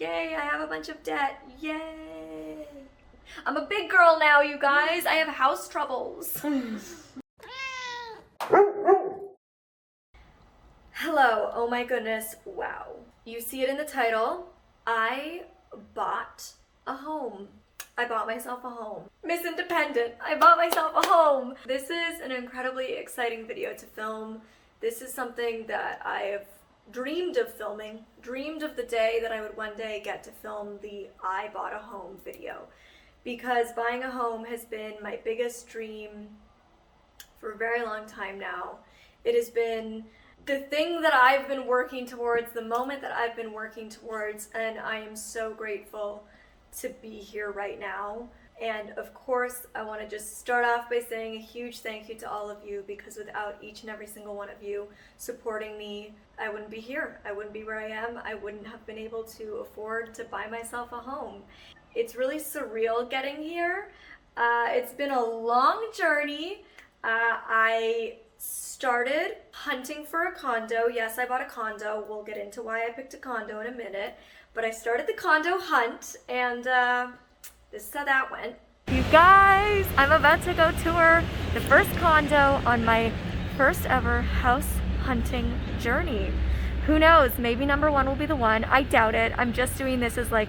Yay, I have a bunch of debt. Yay. I'm a big girl now, you guys. I have house troubles. Hello, oh my goodness, wow. You see it in the title. I bought a home. I bought myself a home. Miss Independent, I bought myself a home. This is an incredibly exciting video to film. This is something that I have dreamed of filming, dreamed of the day that I would one day get to film the I bought a home video. Because buying a home has been my biggest dream for a very long time now. It has been the thing that I've been working towards, the moment that I've been working towards, and I am so grateful to be here right now. And of course, I want to just start off by saying a huge thank you to all of you, because without each and every single one of you supporting me, I wouldn't be here. I wouldn't be where I am. I wouldn't have been able to afford to buy myself a home. It's really surreal getting here. It's been a long journey. I started hunting for a condo. Yes, I bought a condo. We'll get into why I picked a condo in a minute. But I started the condo hunt, and this is how that went. You guys, I'm about to go tour the first condo on my first ever house hunting journey. Who knows, maybe number one will be the one. I doubt it. I'm just doing this as like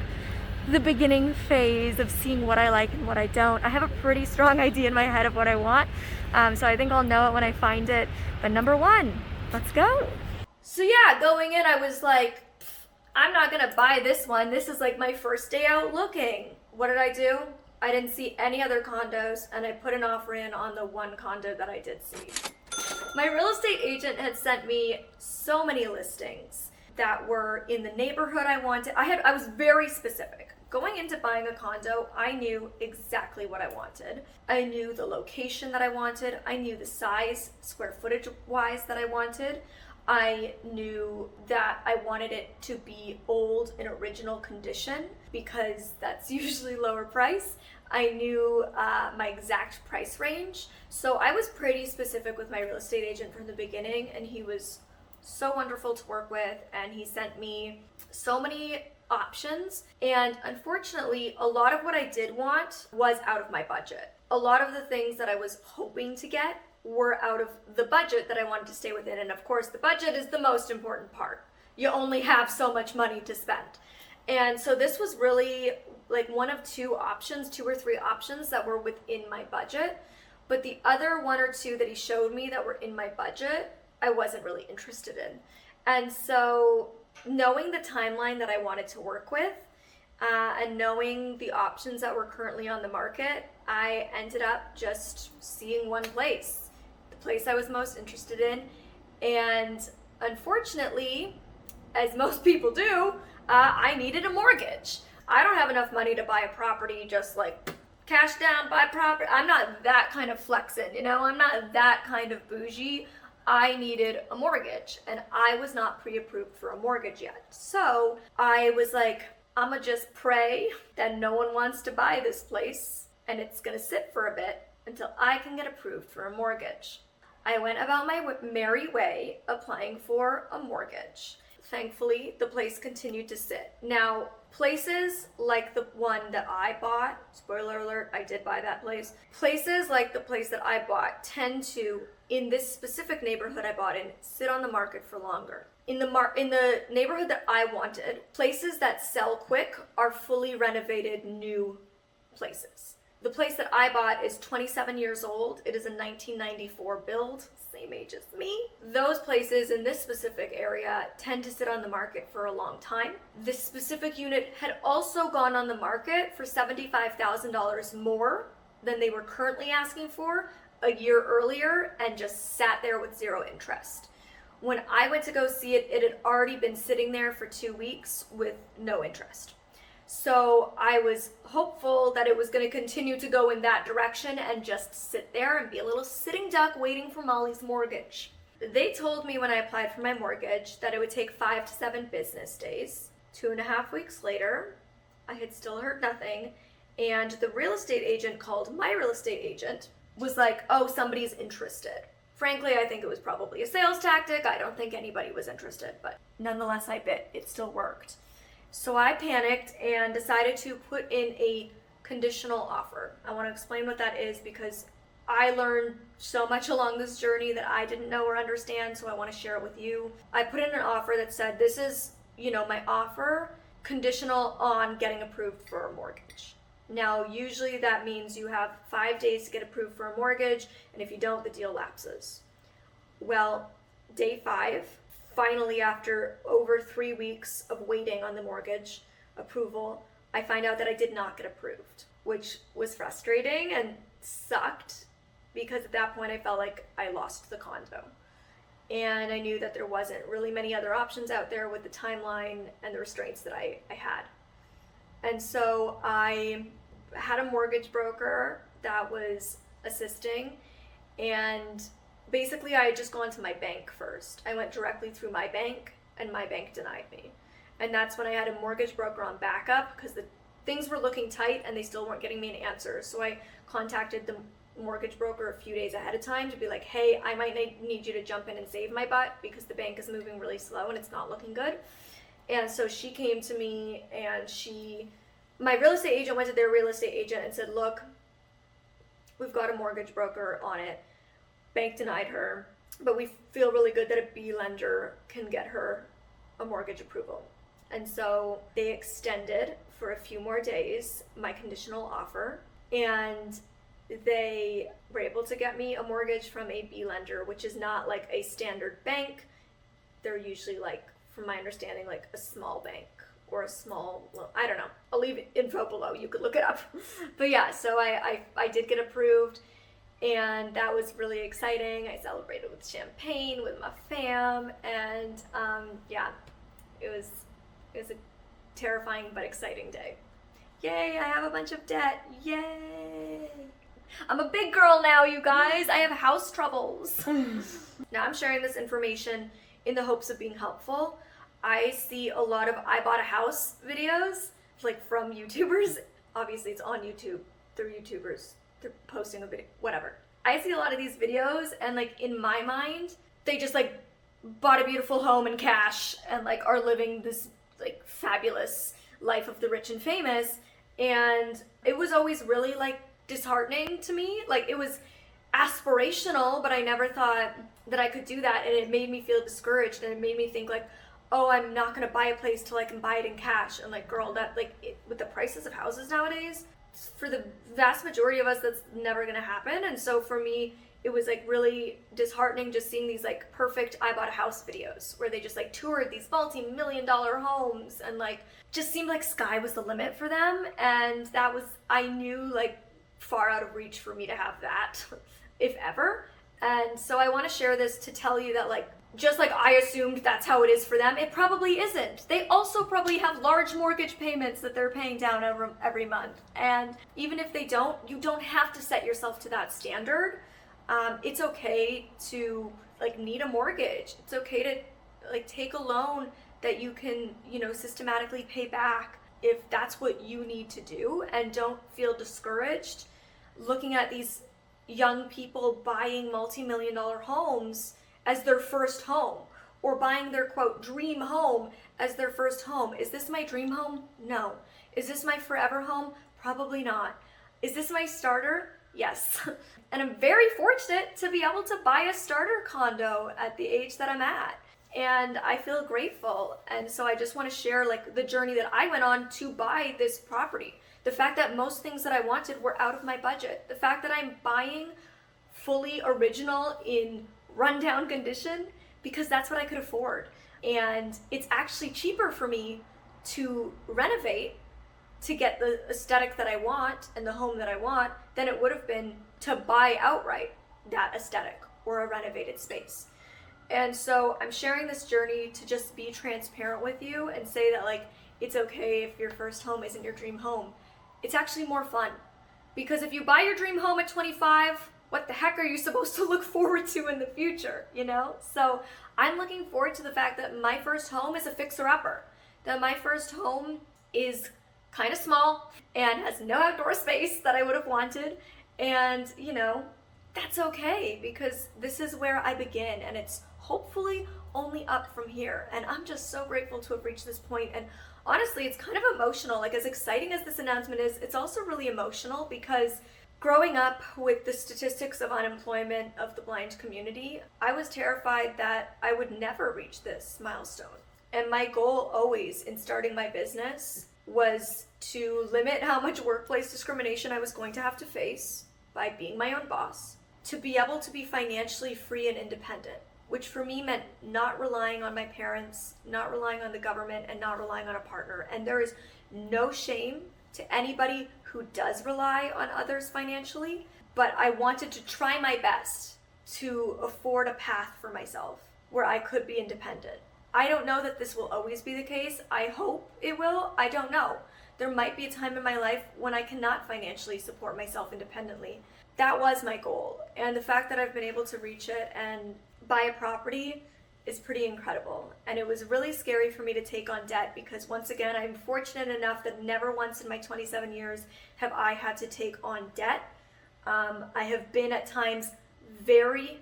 the beginning phase of seeing what I like and what I don't. I have a pretty strong idea in my head of what I want, so I think I'll know it when I find it. But number one, let's go. So yeah, going in, I was like, I'm not gonna buy this one. This is like my first day out looking. What did I do? I didn't see any other condos, and I put an offer in on the one condo that I did see. My real estate agent had sent me so many listings that were in the neighborhood I wanted. I was very specific. Going into buying a condo, I knew exactly what I wanted. I knew the location that I wanted. I knew the size, square footage wise, that I wanted. I knew that I wanted it to be old in original condition, because that's usually lower price. I knew my exact price range. So I was pretty specific with my real estate agent from the beginning, and he was so wonderful to work with, and he sent me so many options. And unfortunately, a lot of what I did want was out of my budget. A lot of the things that I was hoping to get were out of the budget that I wanted to stay within. And of course, the budget is the most important part. You only have so much money to spend. And so this was really like one of two or three options that were within my budget. But the other one or two that he showed me that were in my budget, I wasn't really interested in. And so knowing the timeline that I wanted to work with, and knowing the options that were currently on the market, I ended up just seeing one place, the place I was most interested in. And unfortunately, as most people do, I needed a mortgage. I don't have enough money to buy a property just like cash down, buy property. I'm not that kind of flexing, you know? I'm not that kind of bougie. I needed a mortgage, and I was not pre-approved for a mortgage yet. So I was like, I'ma just pray that no one wants to buy this place, and it's gonna sit for a bit until I can get approved for a mortgage. I went about my merry way applying for a mortgage. Thankfully, the place continued to sit. Now, places like the one that I bought, spoiler alert, I did buy that place. Places like the place that I bought tend to, in this specific neighborhood I bought in, sit on the market for longer. In the neighborhood that I wanted, places that sell quick are fully renovated new places. The place that I bought is 27 years old. It is a 1994 build, same age as me. Those places in this specific area tend to sit on the market for a long time. This specific unit had also gone on the market for $75,000 more than they were currently asking for a year earlier, and just sat there with zero interest. When I went to go see it, it had already been sitting there for 2 weeks with no interest. So I was hopeful that it was going to continue to go in that direction and just sit there and be a little sitting duck waiting for Molly's mortgage. They told me when I applied for my mortgage that it would take 5 to 7 business days. 2.5 weeks later, I had still heard nothing, and the real estate agent called my real estate agent, was like, oh, somebody's interested. Frankly, I think it was probably a sales tactic. I don't think anybody was interested, but nonetheless, I bit. It still worked. So I panicked and decided to put in a conditional offer. I want to explain what that is because I learned so much along this journey that I didn't know or understand, so I want to share it with you. I put in an offer that said, this is, my offer conditional on getting approved for a mortgage. Now, usually that means you have 5 days to get approved for a mortgage, and if you don't, the deal lapses. Well, day 5, finally after over 3 weeks of waiting on the mortgage approval, I find out that I did not get approved, which was frustrating and sucked because at that point I felt like I lost the condo. And I knew that there wasn't really many other options out there with the timeline and the restraints that I had. And so I had a mortgage broker that was assisting, and basically I had just gone to my bank first. I went directly through my bank, and my bank denied me. And that's when I had a mortgage broker on backup because the things were looking tight and they still weren't getting me an answer. So I contacted the mortgage broker a few days ahead of time to be like, hey, I might need you to jump in and save my butt because the bank is moving really slow and it's not looking good. And so she came to me, and my real estate agent went to their real estate agent and said, look, we've got a mortgage broker on it. Bank denied her, but we feel really good that a B lender can get her a mortgage approval. And so they extended for a few more days my conditional offer, and they were able to get me a mortgage from a B lender, which is not like a standard bank. They're usually like, from my understanding, like a small bank or a small, I don't know. I'll leave info below. You could look it up. But yeah, so I did get approved, and that was really exciting. I celebrated with champagne with my fam, and yeah, it was a terrifying but exciting day. Yay, I have a bunch of debt. Yay. I'm a big girl now, you guys. I have house troubles. Now I'm sharing this information in the hopes of being helpful. I see a lot of I bought a house videos, like from YouTubers. Obviously it's on YouTube. They're YouTubers. They're posting a video, whatever. I see a lot of these videos, and like in my mind, they just like bought a beautiful home in cash and like are living this like fabulous life of the rich and famous. And it was always really like disheartening to me. Like it was aspirational, but I never thought that I could do that, and it made me feel discouraged, and it made me think like, oh, I'm not gonna buy a place till I can buy it in cash. And like, girl, that like with the prices of houses nowadays, for the vast majority of us, that's never gonna happen. And so for me, it was like really disheartening just seeing these like perfect I bought a house videos where they just like toured these multi-million-dollar homes and like just seemed like sky was the limit for them. And that was, I knew, like far out of reach for me to have that, if ever. And so I want to share this to tell you that like, just like I assumed that's how it is for them, it probably isn't. They also probably have large mortgage payments that they're paying down every month. And even if they don't, you don't have to set yourself to that standard. It's okay to like need a mortgage. It's okay to like take a loan that you can, systematically pay back if that's what you need to do, and don't feel discouraged looking at these young people buying multi-million-dollar homes as their first home, or buying their quote dream home as their first home. Is this my dream home? No. Is this my forever home? Probably not. Is this my starter? Yes. And I'm very fortunate to be able to buy a starter condo at the age that I'm at. And I feel grateful. And so I just want to share like the journey that I went on to buy this property. The fact that most things that I wanted were out of my budget. The fact that I'm buying fully original in rundown condition because that's what I could afford. And it's actually cheaper for me to renovate to get the aesthetic that I want and the home that I want than it would have been to buy outright that aesthetic or a renovated space. And so I'm sharing this journey to just be transparent with you and say that like, it's okay if your first home isn't your dream home. It's actually more fun, because if you buy your dream home at 25, what the heck are you supposed to look forward to in the future, So I'm looking forward to the fact that my first home is a fixer-upper, that my first home is kind of small and has no outdoor space that I would have wanted. And, that's okay, because this is where I begin, and it's hopefully only up from here. And I'm just so grateful to have reached this point, and honestly, it's kind of emotional. Like, as exciting as this announcement is, it's also really emotional because growing up with the statistics of unemployment of the blind community, I was terrified that I would never reach this milestone. And my goal always in starting my business was to limit how much workplace discrimination I was going to have to face by being my own boss, to be able to be financially free and independent, which for me meant not relying on my parents, not relying on the government, and not relying on a partner. And there is no shame to anybody who does rely on others financially, but I wanted to try my best to afford a path for myself where I could be independent. I don't know that this will always be the case. I hope it will. I don't know. There might be a time in my life when I cannot financially support myself independently. That was my goal. And the fact that I've been able to reach it and buy a property is pretty incredible. And it was really scary for me to take on debt because, once again, I'm fortunate enough that never once in my 27 years have I had to take on debt. I have been at times very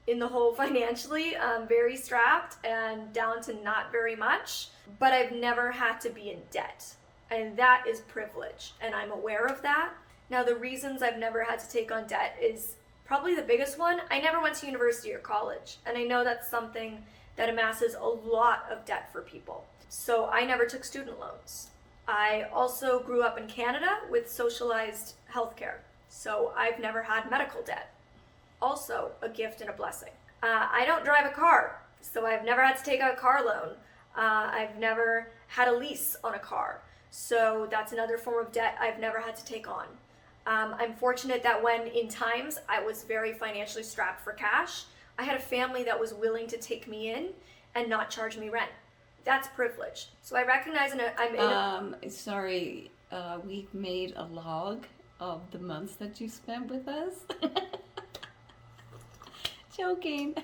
in the hole financially, very strapped and down to not very much, but I've never had to be in debt. And that is privilege, and I'm aware of that. Now, the reasons I've never had to take on debt is probably the biggest one. I never went to university or college, and I know that's something that amasses a lot of debt for people. So I never took student loans. I also grew up in Canada with socialized healthcare, so I've never had medical debt. Also a gift and a blessing. I don't drive a car, so I've never had to take out a car loan. I've never had a lease on a car, so that's another form of debt I've never had to take on. I'm fortunate that when in times I was very financially strapped for cash, I had a family that was willing to take me in and not charge me rent. That's privilege. So I recognize Sorry, we've made a log of the months that you spent with us. Joking.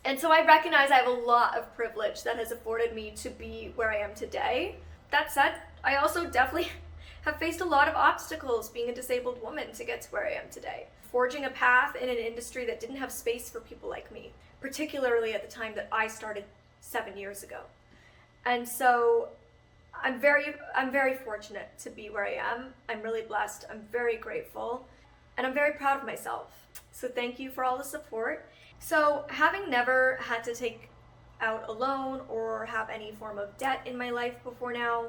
And so I recognize I have a lot of privilege that has afforded me to be where I am today. That said, I also definitely have faced a lot of obstacles being a disabled woman to get to where I am today. Forging a path in an industry that didn't have space for people like me, particularly at the time that I started 7 years ago. And so I'm very fortunate to be where I am. I'm really blessed. I'm very grateful. And I'm very proud of myself. So thank you for all the support. So having never had to take out a loan or have any form of debt in my life before now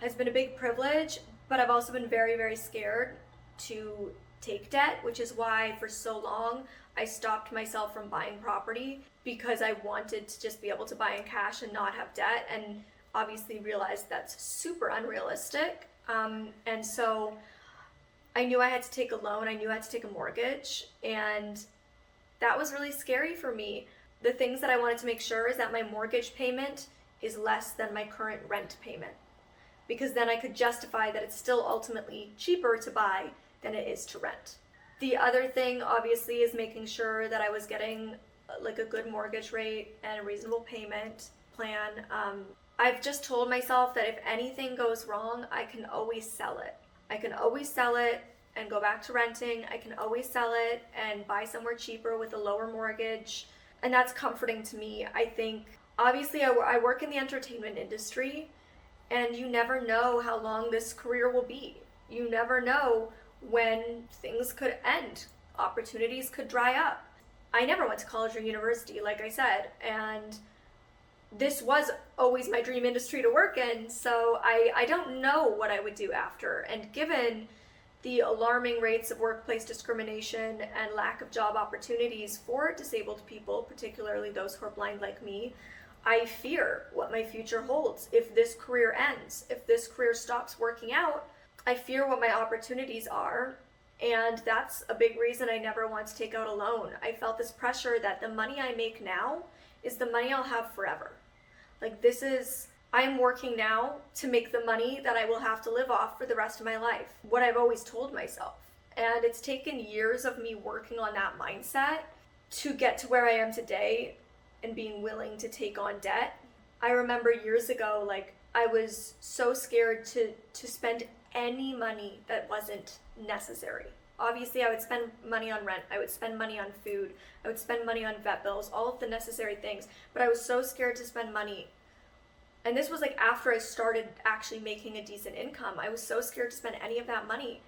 has been a big privilege, but I've also been very, very scared to take debt, which is why for so long I stopped myself from buying property because I wanted to just be able to buy in cash and not have debt, and obviously realized that's super unrealistic. And so I knew I had to take a loan, I knew I had to take a mortgage, and that was really scary for me. The things that I wanted to make sure is that my mortgage payment is less than my current rent payment, because then I could justify that it's still ultimately cheaper to buy than it is to rent. The other thing, obviously, is making sure that I was getting like a good mortgage rate and a reasonable payment plan. I've just told myself that if anything goes wrong, I can always sell it. I can always sell it and go back to renting. I can always sell it and buy somewhere cheaper with a lower mortgage. And that's comforting to me. I think, obviously, I work in the entertainment industry, and you never know how long this career will be. You never know when things could end. Opportunities could dry up. I never went to college or university, like I said, and this was always my dream industry to work in, so I don't know what I would do after. And given the alarming rates of workplace discrimination and lack of job opportunities for disabled people, particularly those who are blind like me, I fear what my future holds. If this career ends, if this career stops working out, I fear what my opportunities are. And that's a big reason I never want to take out a loan. I felt this pressure that the money I make now is the money I'll have forever. Like, I am working now to make the money that I will have to live off for the rest of my life. What I've always told myself. And it's taken years of me working on that mindset to get to where I am today and being willing to take on debt. I remember years ago, I was so scared to spend any money that wasn't necessary. Obviously, I would spend money on rent, I would spend money on food, I would spend money on vet bills, all of the necessary things, but I was so scared to spend money And this was like after I started actually making a decent income. I was so scared to spend any of that money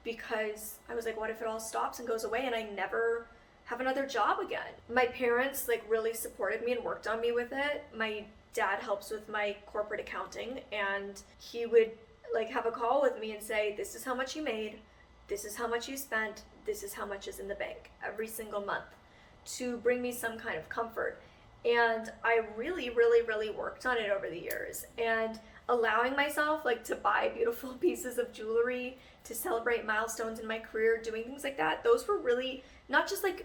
because I was like, what if it all stops and goes away and I never have another job again? My parents like really supported me and worked on me with it. My dad helps with my corporate accounting, and he would like have a call with me and say, this is how much you made, this is how much you spent, this is how much is in the bank every single month, to bring me some kind of comfort. And I really, really, really worked on it over the years, and allowing myself like to buy beautiful pieces of jewelry to celebrate milestones in my career, doing things like that. Those were really not just like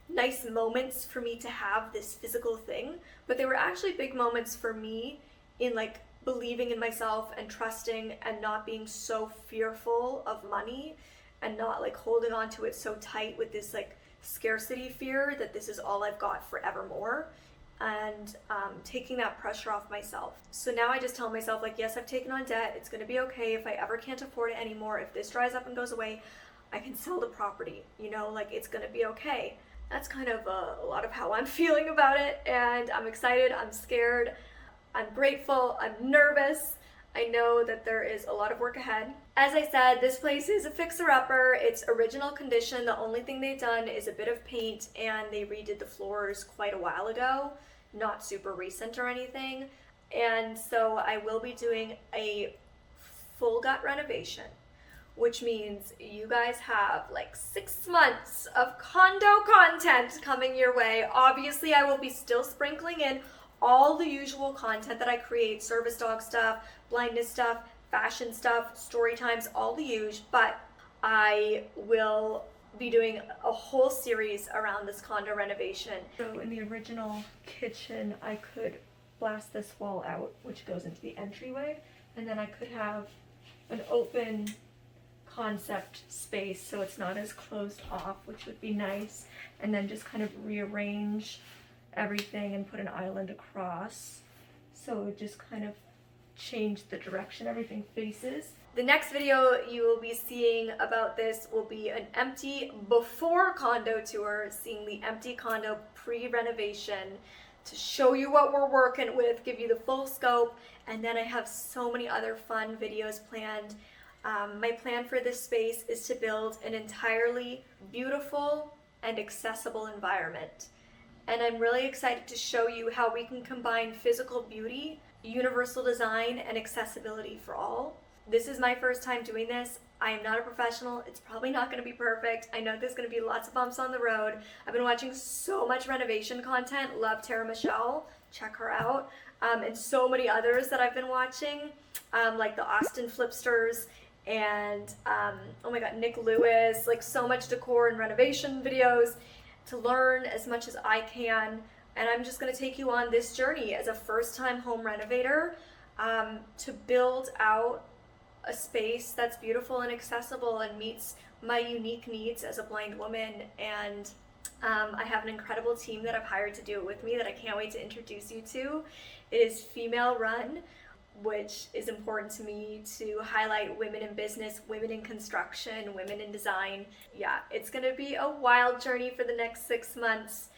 nice moments for me to have this physical thing, but they were actually big moments for me in like believing in myself and trusting and not being so fearful of money and not like holding on to it so tight with this like scarcity fear that this is all I've got forevermore, and taking that pressure off myself. So now I just tell myself like, yes, I've taken on debt, it's gonna be okay. If I ever can't afford it anymore, if this dries up and goes away, I can sell the property, you know, like it's gonna be okay. That's kind of a lot of how I'm feeling about it, and I'm excited, I'm scared, I'm grateful, I'm nervous. I know that there is a lot of work ahead. As I said, this place is a fixer-upper. It's original condition. The only thing they've done is a bit of paint, and they redid the floors quite a while ago, not super recent or anything. And so I will be doing a full gut renovation, which means you guys have like 6 months of condo content coming your way. Obviously, I will be still sprinkling in all the usual content that I create, service dog stuff, blindness stuff, fashion stuff, story times, all the usual, but I will be doing a whole series around this condo renovation. So in the original kitchen, I could blast this wall out, which goes into the entryway, and then I could have an open concept space so it's not as closed off, which would be nice, and then just kind of rearrange everything and put an island across, so it would just kind of change the direction everything faces. The next video you will be seeing about this will be an empty before condo tour, seeing the empty condo pre-renovation to show you what we're working with, give you the full scope, and then I have so many other fun videos planned. My plan for this space is to build an entirely beautiful and accessible environment. And I'm really excited to show you how we can combine physical beauty, universal design, and accessibility for all. This is my first time doing this. I am not a professional. It's probably not going to be perfect. I know there's going to be lots of bumps on the road. I've been watching so much renovation content. Love Tara Michelle. Check her out. And so many others that I've been watching, like the Austin Flipsters and oh my god, Nick Lewis. Like so much decor and renovation videos to learn as much as I can. And I'm just going to take you on this journey as a first-time home renovator to build out a space that's beautiful and accessible and meets my unique needs as a blind woman. And I have an incredible team that I've hired to do it with me that I can't wait to introduce you to. It is female run, which is important to me to highlight women in business, women in construction, women in design. Yeah, it's going to be a wild journey for the next 6 months.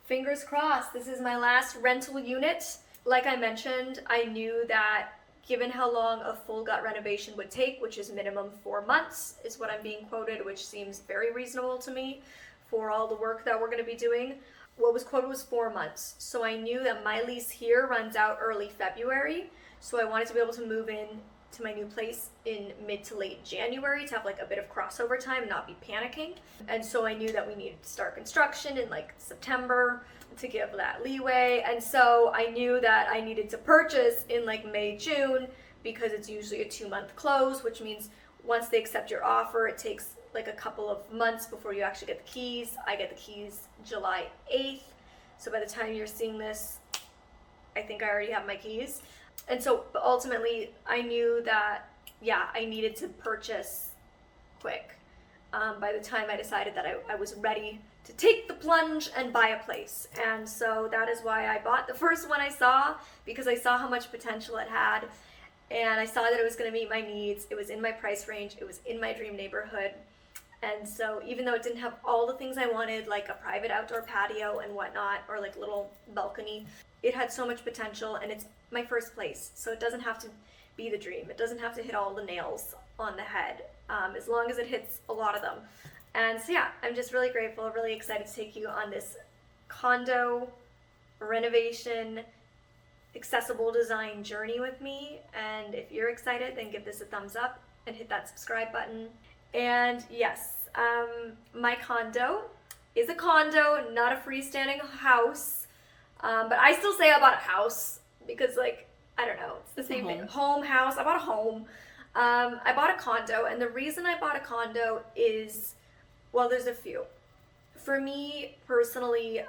Fingers crossed. This is my last rental unit. Like I mentioned, I knew that given how long a full gut renovation would take, which is minimum 4 months, is what I'm being quoted, which seems very reasonable to me for all the work that we're going to be doing. What was quoted was 4 months. So I knew that my lease here runs out early February. So I wanted to be able to move in to my new place in mid to late January to have like a bit of crossover time and not be panicking. And so I knew that we needed to start construction in like September to give that leeway. And so I knew that I needed to purchase in like May, June, because it's usually a 2-month close, which means once they accept your offer, it takes like a couple of months before you actually get the keys. I get the keys July 8th. So by the time you're seeing this, I think I already have my keys. And so ultimately, I knew that, yeah, I needed to purchase quick by the time I decided that I was ready to take the plunge and buy a place. And so that is why I bought the first one I saw, because I saw how much potential it had. And I saw that it was going to meet my needs. It was in my price range. It was in my dream neighborhood. And so even though it didn't have all the things I wanted, like a private outdoor patio and whatnot, or like little balcony, it had so much potential, and it's my first place, so it doesn't have to be the dream. It doesn't have to hit all the nails on the head, as long as it hits a lot of them. And so yeah, I'm just really grateful, really excited to take you on this condo renovation accessible design journey with me. And if you're excited, then give this a thumbs up and hit that subscribe button. And yes, my condo is a condo, not a freestanding house. But I still say I bought a house because, like, I don't know, it's the same thing. Home, house, I bought a home. I bought a condo, and the reason I bought a condo is, well, there's a few. For me personally,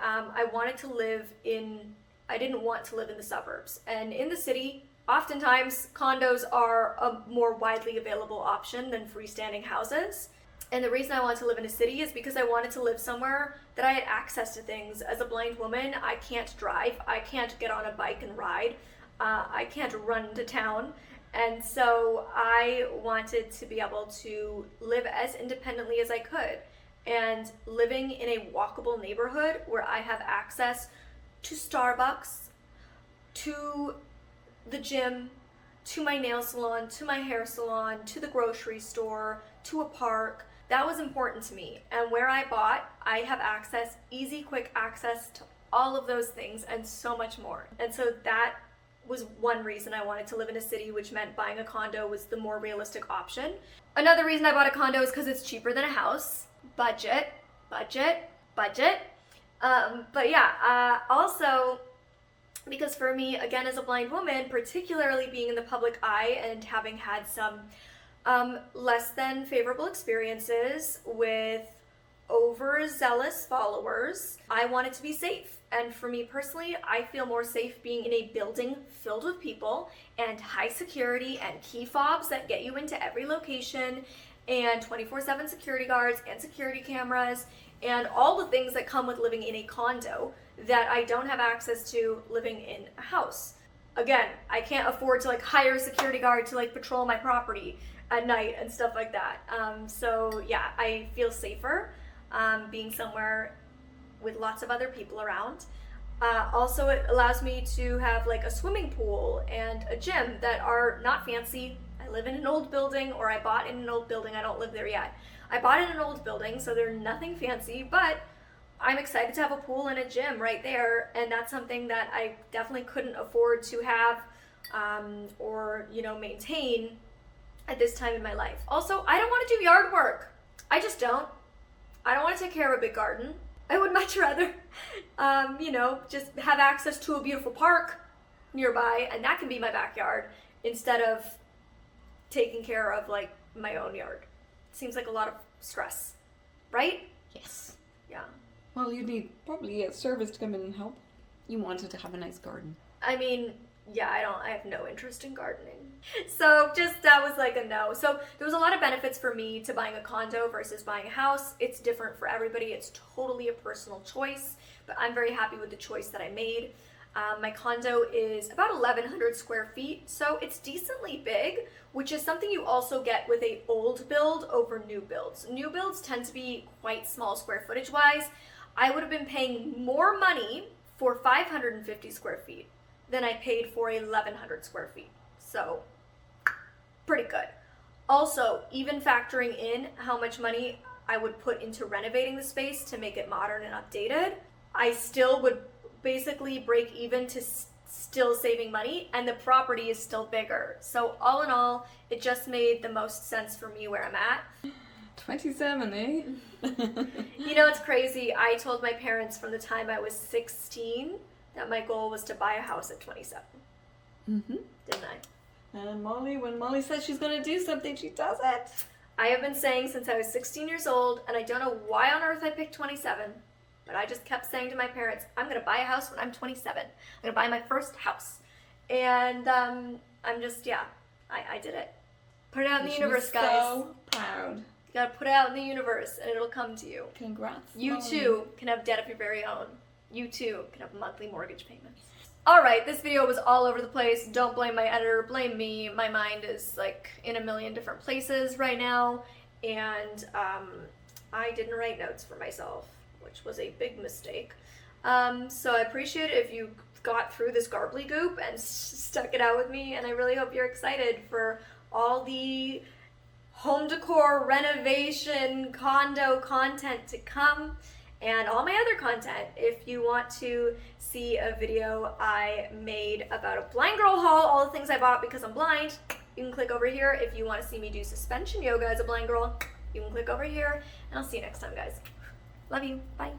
I didn't want to live in the suburbs. And in the city, oftentimes condos are a more widely available option than freestanding houses. And the reason I wanted to live in a city is because I wanted to live somewhere that I had access to things. As a blind woman, I can't drive. I can't get on a bike and ride. I can't run to town. And so I wanted to be able to live as independently as I could. And living in a walkable neighborhood where I have access to Starbucks, to the gym, to my nail salon, to my hair salon, to the grocery store, to a park, that was important to me. And where I bought, I have access, easy, quick access to all of those things and so much more. And so that was one reason I wanted to live in a city, which meant buying a condo was the more realistic option. Another reason I bought a condo is because it's cheaper than a house. Budget. But yeah, also because for me, again, as a blind woman, particularly being in the public eye and having had some less than favorable experiences with overzealous followers, I wanted to be safe. And for me personally, I feel more safe being in a building filled with people and high security and key fobs that get you into every location and 24/7 security guards and security cameras and all the things that come with living in a condo that I don't have access to living in a house. Again, I can't afford to hire a security guard to patrol my property at night and stuff like that. So yeah, I feel safer being somewhere with lots of other people around. Also, it allows me to have a swimming pool and a gym that are not fancy. I live in an old building, or I bought in an old building. I don't live there yet. I bought in an old building, so they're nothing fancy, but I'm excited to have a pool and a gym right there, and that's something that I definitely couldn't afford to have or maintain at this time in my life. Also, I don't want to do yard work. I just don't. I don't want to take care of a big garden. I would much rather, just have access to a beautiful park nearby, and that can be my backyard, instead of taking care of my own yard. Seems like a lot of stress, right? Yes. Yeah. Well, you need probably a service to come in and help. You wanted to have a nice garden. I mean, yeah, I have no interest in gardening. So that was a no. So there was a lot of benefits for me to buying a condo versus buying a house. It's different for everybody. It's totally a personal choice, but I'm very happy with the choice that I made. My condo is about 1,100 square feet, so it's decently big, which is something you also get with a old build over new builds. New builds tend to be quite small square footage wise. I would have been paying more money for 550 square feet than I paid for 1,100 square feet. So, pretty good. Also, even factoring in how much money I would put into renovating the space to make it modern and updated, I still would basically break even to still saving money, and the property is still bigger. So all in all, it just made the most sense for me where I'm at. 27, eh? It's crazy. I told my parents from the time I was 16 that my goal was to buy a house at 27. Mm-hmm. Didn't I? And when Molly says she's going to do something, she does it. I have been saying since I was 16 years old, and I don't know why on earth I picked 27, but I just kept saying to my parents, I'm going to buy a house when I'm 27. I'm going to buy my first house. And I'm just, I did it. Put it out in the universe, guys. So proud. You got to put it out in the universe, and it'll come to you. Congrats. You too can have debt of your very own. You too can have monthly mortgage payments. Alright, this video was all over the place. Don't blame my editor, blame me. My mind is in a million different places right now, and I didn't write notes for myself, which was a big mistake. So I appreciate it if you got through this goop and stuck it out with me, and I really hope you're excited for all the home decor, renovation, condo content to come, and all my other content. If you want to see a video I made about a blind girl haul, all the things I bought because I'm blind, you can click over here. If you want to see me do suspension yoga as a blind girl, you can click over here, and I'll see you next time, guys. Love you. Bye.